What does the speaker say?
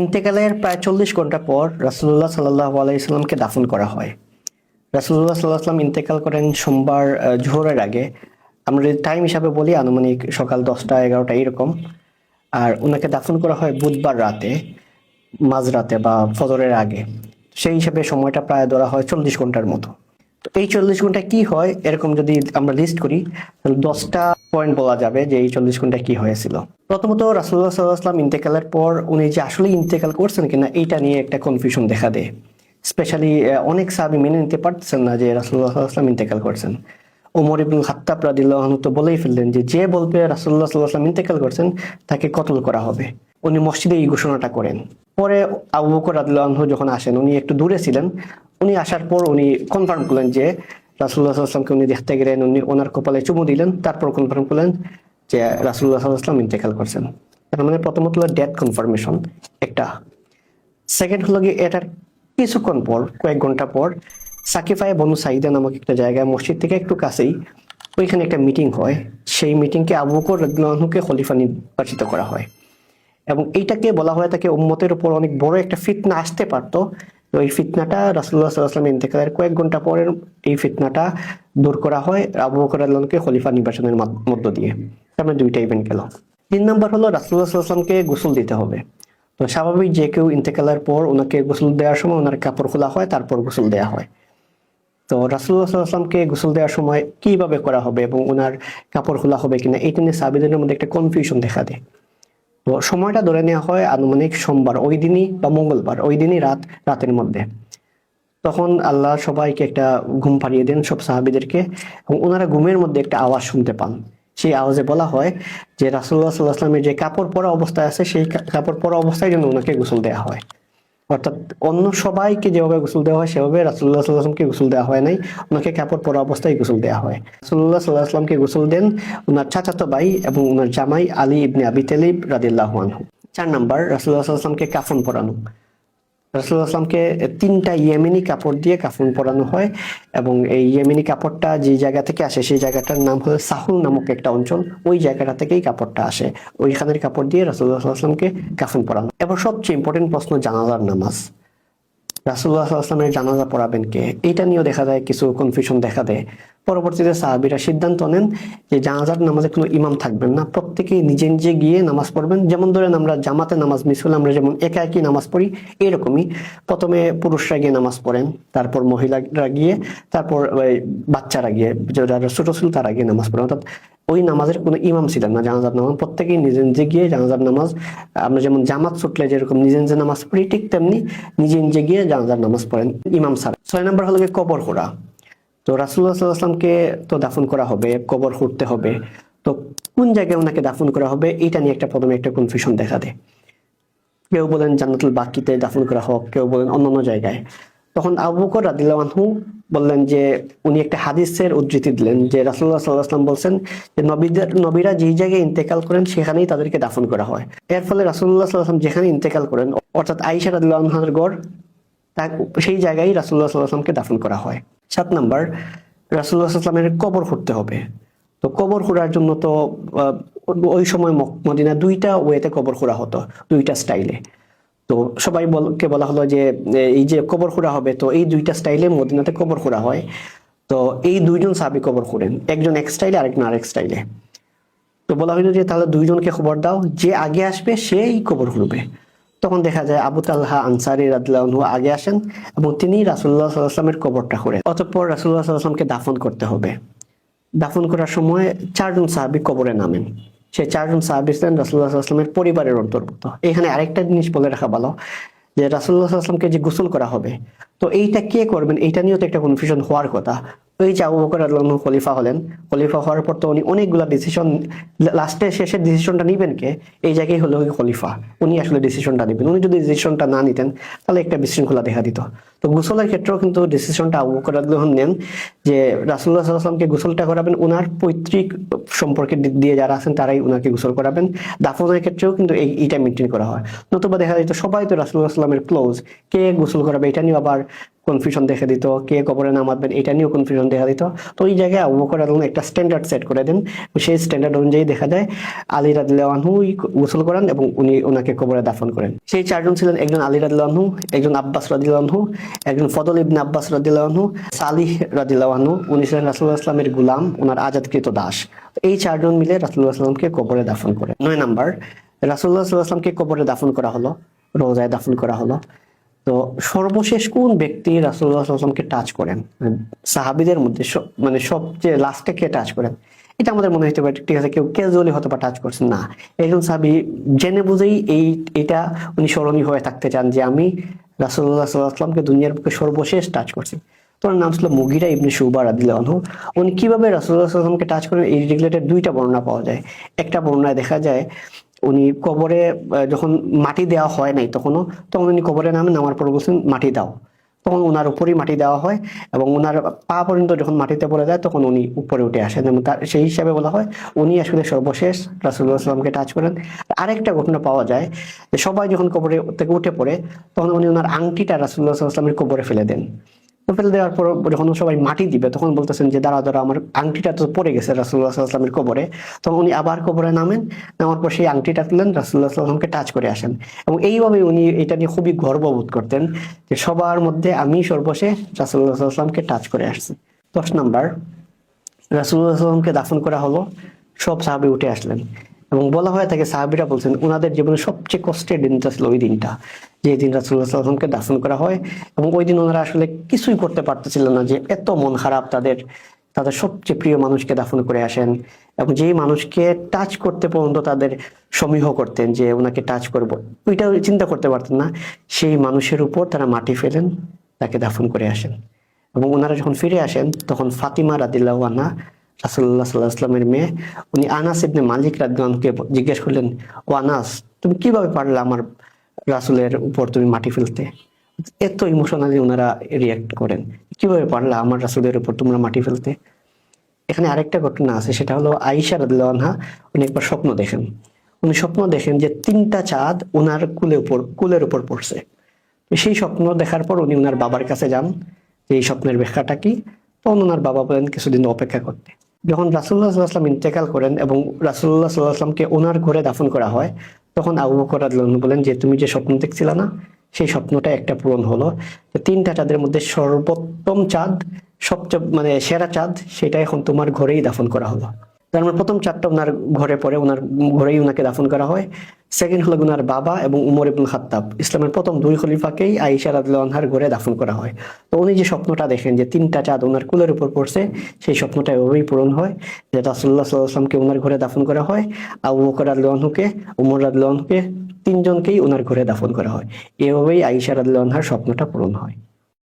ইন্তেকালের প্রায় 40 ঘন্টা পর রাসূলুল্লাহ সাল্লাল্লাহু আলাইহি সাল্লামকে দাফন করা হয়। রাসূলুল্লাহ সাল্লাল্লাহু আলাইহি সাল্লাম ইন্তেকাল করেন সোমবার জোহরের আগে। আমরা যদি টাইম হিসাবে বলি আনুমানিক সকাল 10টা 11টা এরকম। আর ওনাকে দাফন করা হয় বুধবার রাতে, মাঝরাতে বা ফজরের আগে। সেই হিসাবে সময়টা প্রায় ধরা হয় 40 ঘন্টার মতো। তো এই 40 ঘন্টায় কি হয় এরকম যদি আমরা লিস্ট করি তাহলে 10টা পয়েন্ট বলা যাবে যে এই 40 ঘন্টায় কি হয়েছিল। প্রথমত রাসূলুল্লাহ সাল্লাল্লাহু আলাইহি ওয়াসাল্লাম ইন্তেকালের পর উনি যে আসলে ইন্তেকাল করছেন কিনা এইটা নিয়ে একটা কনফিউশন দেখা দেয়। স্পেশালি অনেক সাহাবী মেনে নিতে পারছেন না যে রাসূলুল্লাহ সাল্লাল্লাহু আলাইহি ওয়াসাল্লাম ইন্তেকাল করছেন। ওমর ইবনুল খাত্তাব রাদিয়াল্লাহু আনহু তো বলেই ফেললেন যে যে বলবে রাসূলুল্লাহ সাল্লাল্লাহু আলাইহি ওয়াসাল্লাম ইন্তেকাল করছেন তাকে কতল করা হবে। উনি মসজিদে এই ঘোষণাটা করেন। পরে আবু বকর রাদিয়াল্লাহু আনহু যখন আসেন, উনি একটু দূরে ছিলেন, উনি আসার পর উনি কনফার্ম করলেন যে রাসূলুল্লাহ সাল্লাল্লাহু আলাইহি ওয়াসাল্লামকে উনি দেখতে গেলেন, উনি ওনার কপালে চুমু দিলেন, তারপর কনফার্ম করলেন যে রাসূলুল্লাহ সাল্লাল্লাহু আলাইহি ওয়াসাল্লাম ইন্তেকাল করছেন। তার মানে প্রথমত হলো ডেথ কনফার্মেশন একটা। সেকেন্ড হলো কি এটার কিছুক্ষণ পর, কয়েক ঘন্টা পর সাকিফায়ে বনু সাইদা নামক একটা জায়গায় মসজিদ থেকে একটু কাছেই ওইখানে একটা মিটিং হয়। সেই মিটিংকে আবু বকর রাদিয়াল্লাহু আনহুকে খলিফা নির্বাচিত করা হয় এবং এইটাকে বলা হয় তাকে উম্মতের উপর অনেক বড় একটা ফিতনা আসতে পারতো। ওই ফিতনাটা রাসূলুল্লাহ সাল্লাল্লাহু আলাইহি ওয়াসাল্লাম ইন্তেকালের কয়েক ঘন্টা পরের এই ফিতনাটা দূর করা হয় আবু বকর রাদিয়াল্লাহু আনহুকে খলিফা নির্বাচনের মধ্য দিয়ে। তার মানে দুইটা ইভেন্ট গেল। 3 নাম্বার হলো রাসূলুল্লাহ সাল্লাল্লাহু আলাইহি ওয়াসাল্লামকে গোসল দিতে হবে। তো স্বাভাবিক যে কেউ ইন্তেকালের পর ওনাকে গোসল দেওয়ার সময় ওনার কাপড় খোলা হয়, তারপর গোসল দেওয়া হয়। তো রাসূলুল্লাহ সাল্লাল্লাহু আলাইহি ওয়াসাল্লামকে গোসল দেওয়ার সময় কিভাবে করা হবে এবং ওনার কাপড় খোলা হবে কিনা এটা নিয়ে সাহাবীদের মধ্যে একটা কনফিউশন দেখা দেয়। তো সময়টা ধরে নেওয়া হয় আনুমানিক সোমবার ওই দিনই বা মঙ্গলবার ওই দিনই রাতের মধ্যে। তখন আল্লাহ সবাইকে একটা ঘুম পাড়িয়ে দেন, সব সাহাবীদেরকে, এবং ওনারা ঘুমের মধ্যে একটা আওয়াজ শুনতে পান। সেই আওয়াজে বলা হয় যে রাসূলুল্লাহ সাল্লাল্লাহু আলাইহি ওয়াসাল্লামের যে কাপড় পরা অবস্থায় আছে সেই কাপড় পরা অবস্থায় যেন ওনাকে গোসল দেওয়া হয়। অর্থাৎ অন্য সবাইকে যেভাবে গোসল দেওয়া হয় সেভাবে রাসূলুল্লাহ সাল্লাল্লাহু আলাইহি ওয়াসাল্লামকে গোসল দেওয়া হয় নাই, ওনাকে কাপড় পরা অবস্থায় গোসল দেওয়া হয়। রাসূলুল্লাহ সাল্লাল্লাহু আলাইহি ওয়াসাল্লামকে গোসল দেন ওনার চাচাতো ভাই এবং ওনার জামাই আলী ইবনে আবি তালিব রাদিয়াল্লাহু আনহু। 4 নাম্বার রাসূলুল্লাহ সাল্লাল্লাহু আলাইহি ওয়াসাল্লামকে কাফন পরানো। রাসূলুল্লাহ সাল্লাল্লাহু আলাইহি ওয়াসাল্লামকে 3টা ইয়েমেনি কাপড় দিয়ে কাফন পরানো হয় এবং এই ইয়েমেনি কাপড়টা যে জায়গা থেকে আসে সেই জায়গাটার নাম হলো সাহুল নামক একটা অঞ্চল। ওই জায়গাটা থেকেই কাপড়টা আসে, ওইখানের কাপড় দিয়ে রাসূলুল্লাহ সাল্লাল্লাহু আলাইহি ওয়াসাল্লামকে কাফন পরানো। এবার সবচেয়ে ইম্পর্টেন্ট প্রশ্ন জানাজার নামাজ। রাসূলুল্লাহ সাল্লাল্লাহু আলাইহি ওয়াসাল্লামের জানাজা পড়াবেন কে, এটা নিয়েও দেখা যায় কিছু কনফিউশন দেখা দেয়। পরবর্তীতে সাহাবীরা সিদ্ধান্ত নেন যে জানাজার নামাজে কোনো ইমাম থাকবেন না, প্রত্যেকেই নিজে নিজে গিয়ে নামাজ পড়বেন। যেমন ধরেন আমরা জামাতে নামাজ মিস হলে আমরা যেমন একা একই নামাজ পড়ি, এরকমই প্রথমে পুরুষরা গিয়ে নামাজ পড়েন, তারপর মহিলারা গিয়ে, তারপর বাচ্চারা গিয়ে, যারা ছোট ছিল তারা গিয়ে নামাজ পড়েন। অর্থাৎ ওই নামাজের কোনো ইমাম ছিলেন না, জানাজার নামাজ প্রত্যেকেই নিজে নিজে গিয়ে জানাজার নামাজ, আমরা যেমন জামাত ছুটলে যেরকম নিজে নিজে নামাজ পড়ি ঠিক তেমনি নিজে নিজে গিয়ে জানাজার নামাজ পড়েন ইমাম স্যার। 6 নাম্বার হলো কবর খোঁড়া। তো রাসূলুল্লাহ সাল্লাল্লাহু আলাইহি ওয়াসাল্লামকে তো দাফন করা হবে, কবর খুঁড়তে হবে। তো কোন জায়গায় ওনাকে দাফন করা হবে এটা নিয়ে প্রথমে একটা কনফিউশন দেখা দেয়। কেউ বলেন জান্নাতুল বাকিতে দাফন করা হোক, কেউ বলেন অন্যান্য জায়গায়। তখন আবু বকর রাদিয়াল্লাহু আনহু বললেন যে উনি একটা হাদিসের উদ্ধৃতি দিলেন যে রাসূলুল্লাহ সাল্লাল্লাহু আলাইহি ওয়াসাল্লাম বলছেন যে নবীরা যেই জায়গায় ইন্তেকাল করেন সেখানেই তাদেরকে দাফন করা হয়। এর ফলে রাসূলুল্লাহ সাল্লাল্লাহু আলাইহি ওয়াসাল্লাম যেখানে ইন্তেকাল করেন অর্থাৎ আয়েশা রাদিয়াল্লাহু আনহার ঘর, সেই জায়গায় রাসূলুল্লাহ সাল্লাল্লাহু আলাইহি ওয়াসাল্লামকে দাফন করা হয়। 7 নাম্বার রাসূলুল্লাহ সাল্লাল্লাহু আলাইহি ওয়াসাল্লামের কবর খুঁড়তে হবে। তো কবর খোঁড়ার জন্য তো ওই সময় মদিনা 2টা ওয়েতে কবর খোঁড়া হতো, 2টা স্টাইলে। তো সবাইকে বলা হলো যে এই যে কবর খোঁড়া হবে তো এই 2টা স্টাইলে মদিনাতে কবর খোঁড়া হয়। তো এই 2জন সাহাবী কবর খোঁড়েন, একজন এক স্টাইলে আরেকজন আরেক স্টাইলে। তো বলা হলো যে তাহলে 2জনকে খবর দাও, যে আগে আসবে সেই কবর খুঁড়বে। তখন দেখা যায় আবু তালহা আনসারী রাদিয়াল্লাহু আনহু আগে আসেন এবং তিনি রাসূলুল্লাহ সাল্লাল্লাহু আলাইহি ওয়াসাল্লামের কবরটা খোঁড়েন। অতঃপর রাসূলুল্লাহ সাল্লাল্লাহু আলাইহি ওয়াসাল্লামকে দাফন করতে হবে। দাফন করার সময় 4জন সাহাবী কবরে নামেন। সেই 4জন সাহাবী ছিলেন রাসূলুল্লাহ সাল্লাল্লাহু আলাইহি ওয়াসাল্লামের পরিবারের অন্তর্ভুক্ত। এখানে আরেকটা জিনিস বলে রাখা ভালো যে রাসূলুল্লাহ সাল্লাল্লাহু আলাইহি ওয়াসাল্লামকে যে গোসল করা হবে তো এইটা কে করবেন এইটা নিয়েও তো একটা কনফিউশন হওয়ার কথা। ওই যে আবু বকর রাদিয়াল্লাহু আনহু খলিফা হলেন, খলিফা হওয়ার পর তো উনি অনেকগুলা ডিসিশন, লাস্টে শেষের ডিসিশনটা নিবেন কে, এই জায়গায় হলো খলিফা, উনি আসলে ডিসিশনটা নেবেন। উনি যদি ডিসিশনটা না নিতেন তাহলে একটা বিশৃঙ্খলা দেখা দিত। তো গোসলের ক্ষেত্রেও কিন্তু ডিসিশনটা আবু বকর রাদিয়াল্লাহু আনহু নেন যে রাসূলুল্লাহ সাল্লাল্লাহু আলাইহি ওয়াসাল্লামকে গোসলটা করাবেন, ওনার পৈতৃক সম্পর্কের দিক দিয়ে যারা আছেন তারাই ওনাকে গোসল করাবেন। দাফনের ক্ষেত্রেও কিন্তু এইটা মেনটেন করা হয়। নতুবা দেখা যেত সবাই তো রাসূলুল্লাহ সাল্লাল্লাহু আলাইহি ওয়াসাল্লামের ক্লোজ, কে গোসল করাবে এটা নিয়ে আবার কনফিউশন দেখা দিত, কে কবরে নামাবেন এটা নিয়েও কনফিউশন দেখা দিত। তো ওই জায়গায় আবু বকর রাদিয়াল্লাহু আনহু একটা স্ট্যান্ডার্ড সেট করে দেন। সেই স্ট্যান্ডার্ড অনুযায়ী দেখা যায় আলী রাদিয়াল্লাহু আনহু গোসল করান এবং ওনাকে কবরে দাফন করেন। সেই চারজন ছিলেন একজন আলী রাদিয়াল্লাহু আনহু, একজন আব্বাস রাদিয়াল্লাহু আনহু, একজন ফদল ইবনে আব্বাস রাদিয়াল্লাহু আনহু, সালিহ রাদিয়াল্লাহু আনহু। উনি ছিলেন রাসূলুল্লাহ সাল্লাল্লাহু আলাইহি ওয়াসাল্লামের গোলাম, ওনার আজাদকৃত দাস। এই চারজন মিলে রাসূলুল্লাহ সাল্লাল্লাহু আলাইহি ওয়াসাল্লামকে কবরে দাফন করে। 9 নাম্বার, রাসূলুল্লাহ সাল্লাল্লাহু আলাইহি ওয়াসাল্লামকে কবরে দাফন করা হলো, রওজায় দাফন করা হলো। তো সর্বশেষ কোন ব্যক্তি রাসূলুল্লাহ সাল্লাল্লাহু আলাইহি ওয়াসাল্লামকে টাচ করেন, সাহাবীদের মধ্যে মানে সবচেয়ে লাস্টে কে টাচ করেন? এটা আমাদের মনে হতে পারে ঠিক আছে কেউ ক্যাজুয়ালি হয়তো বা টাচ করছেন, না, একজন সাহাবী জেনে বুঝেই এটা উনি স্মরণীয় হয়ে থাকতে চান যে আমি রাসূলুল্লাহ সাল্লাল্লাহু আলাইহি ওয়াসাল্লামকে দুনিয়ার বুকে সর্বশেষ টাচ করছি। তো ওর নাম ছিল মুগিরা ইবনে শুবা রাদিয়াল্লাহু আনহু। উনি কিভাবে রাসূলুল্লাহ সাল্লাল্লাহু আলাইহি ওয়াসাল্লামকে টাচ করেন এই রিলেটেড দুইটা বর্ণনা পাওয়া যায়। একটা বর্ণনায় দেখা যায় উনি কবরে যখন মাটি দেওয়া হয় নাই তখন উনি কবরে নামার পর বলছেন মাটি দাও, তখন ওনার উপরেই মাটি দেওয়া হয় এবং ওনার পা পর্যন্ত যখন মাটিতে পড়ে যায় তখন উনি উপরে উঠে আসেন এবং সেই হিসাবে বলা হয় উনি আসলে সর্বশেষ রাসূলুল্লাহ সাল্লামকে টাচ করেন। আরেকটা ঘটনা পাওয়া যায় যে সবাই যখন কবরে থেকে উঠে পড়ে তখন উনি ওনার আংটিটা রাসূলুল্লাহ সাল্লাল্লাহু আলাইহি ওয়াসাল্লামের কবরে ফেলে দেন। ফেলে দেওয়ার পর যখন সবাই মাটি দিবে তখন বলতেছেন যে দাঁড়া আমার আংটিটা তো পড়ে গেছে রাসূলুল্লাহ সাল্লাল্লাহু আলাইহি ওয়াসাল্লামের কবরে। তখন উনি আবার কবরে নামার পর সেই আংটিটা তুলেন, রাসূলুল্লাহ সাল্লাল্লাহু আলাইহি ওয়াসাল্লামকে টাচ করে আসেন এবং এইভাবে উনি এটা নিয়ে খুবই গর্ববোধ করতেন যে সবার মধ্যে আমি সর্বশেষ রাসূলুল্লাহ সাল্লাল্লাহু আলাইহি ওয়াসাল্লামকে টাচ করে আসছি। 10 নাম্বার, রাসূলুল্লাহ সাল্লাল্লাহু আলাইহি ওয়াসাল্লামকে দাফন করা হলো, সব সাহাবী উঠে আসলেন এবং বলা হয়ে থাকে সাহাবীরা বলছেন ওনাদের জীবনে সবচেয়ে কষ্টের দিনটা ছিল ওই দিনটা, যে দিন রাসূলুল্লাহ সাল্লাল্লাহু আলাইহি ওয়াসাল্লামকে দাফন করা হয় এবং ওই দিন ওনারা আসলে কিছুই করতে পারতেছিলেন না, যে এত মন খারাপ তাদের সবচেয়ে প্রিয় মানুষকে দাফন করে আসেন এবং যেই মানুষকে টাচ করতে পর্যন্ত তাদের সমীহ করতেন যে ওনাকে টাচ করব, ওইটাও চিন্তা করতে পারতেন না, সেই মানুষের উপর তারা মাটি ফেলেন, তাকে দাফন করে আসেন। এবং ওনারা যখন ফিরে আসেন তখন ফাতিমা রাদিয়াল্লাহু আনহা রাসূলুল্লাহ সাল্লাল্লাহু আলাইহি ওয়াসাল্লামের মেয়ে, উনি আনাস ইবনে মালিক রাদিয়াল্লাহু আনহুকে জিজ্ঞেস করলেন, ও আনাস তুমি কিভাবে পারলে আমার রাসূলের উপর তুমি মাটি ফেলতে? এত ইমোশনালি ওনারা রিয়াক্ট করেন, কিভাবে পারলা আমার রাসূলের উপর তোমরা মাটি ফেলতে? এখানে আরেকটা ঘটনা আছে, সেটা হলো আয়েশা রাদিয়াল্লাহু আনহা উনি একবার স্বপ্ন দেখেন। উনি স্বপ্ন দেখেন যে 3টা চাঁদ ওনার কুলের উপর পড়ছে। সেই স্বপ্ন দেখার পর উনি ওনার বাবার কাছে যান যে এই স্বপ্নের ব্যাখ্যাটা কি। তখন ওনার বাবা বলেন কিছুদিন অপেক্ষা করতে। যখন রাসূলুল্লাহ সাল্লাল্লাহু আলাইহি ওয়াসাল্লাম ইন্তেকাল করেন এবং রাসূলুল্লাহ সাল্লাল্লাহু আলাইহি ওয়াসাল্লামকে ওনার ঘরে দাফন করা হয় তখন আবু বকর রাদিয়াল্লাহু আনহু বলেন যে তুমি যে স্বপ্ন দেখছিলে না সেই স্বপ্নটা একটা পূরণ হলো। 3টা চাঁদের মধ্যে সর্বোত্তম চাঁদ, সবচেয়ে মানে সেরা চাঁদ, সেটা এখন তোমার ঘরেই দাফন করা হলো। তার মানে প্রথম চাঁদটা ওনার ঘরে পড়ে, ওনার ঘরেই ওনাকে দাফন করা হয়। সেকেন্ড হলো ওনার বাবা এবং উমর ইবনুল খাত্তাব, ইসলামের প্রথম 2 খলিফাকেই আয়েশা রাদিয়াল্লাহু আনহার ঘরে দাফন করা হয়। তো উনি যে স্বপ্নটা দেখেন যে 3টা চাঁদ ওনার কুলের উপর পড়ছে, সেই স্বপ্নটা এভাবেই পূরণ হয় যে রাসূলুল্লাহ সাল্লাল্লাহু আলাইহি ওয়াসাল্লামকে ওনার ঘরে দাফন করা হয়, আবু বকর রাদিয়াল্লাহু আনহুকে, উমর রাদিয়াল্লাহু আনহুকে, 3জনকেই ওনার ঘরে দাফন করা হয়। এভাবেই আয়েশা রাদিয়াল্লাহু আনহার স্বপ্নটা পূরণ হয়।